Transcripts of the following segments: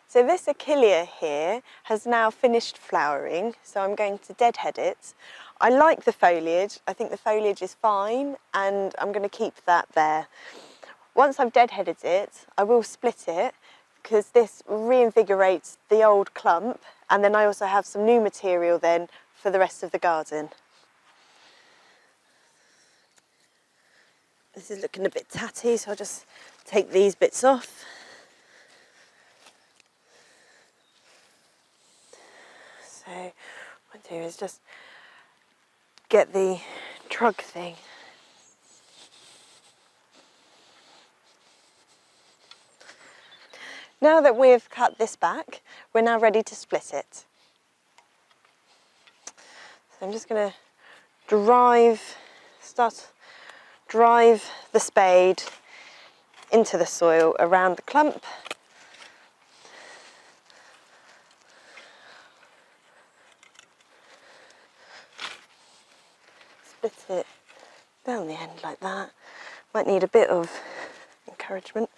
So this Achillea here has now finished flowering, so I'm going to deadhead it. I like the foliage, I think the foliage is fine, and I'm going to keep that there. Once I've deadheaded it, I will split it, because this reinvigorates the old clump, and then I also have some new material then for the rest of the garden. This is looking a bit tatty, so I'll just take these bits off. So what I do is just get the trug thing. Now that we've cut this back, we're now ready to split it. So I'm just going to drive the spade into the soil around the clump. Split it down the end like that. Might need a bit of encouragement.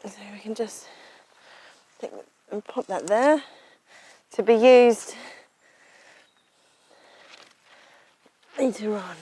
So we can just take and pop that there to be used later on.